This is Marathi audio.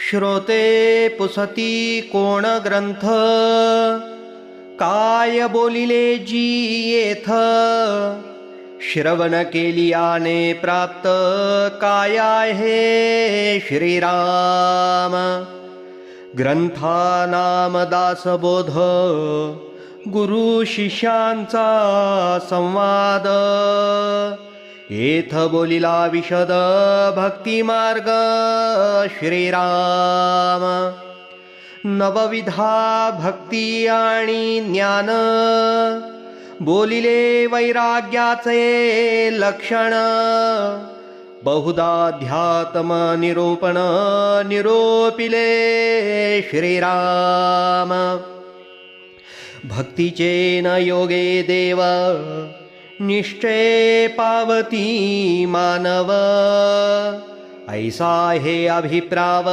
श्रोते पुसती कोण ग्रंथ, काय बोलिले जी येथ. श्रवण केलियाने प्राप्त काय आहे श्रीराम. ग्रंथा नाम दासबोध, गुरु शिष्यांचा संवाद. येथ बोलिला विशद भक्ती मार्ग श्रीराम. नवविधा भक्ती आणि ज्ञान, बोलिले वैराग्याचे लक्षण. बहुधाध्यात्म निरूपण निरोपिले श्रीराम. भक्तीचे न योगे देव, निश्चय पावती मानव. ऐसा हे अभिप्राव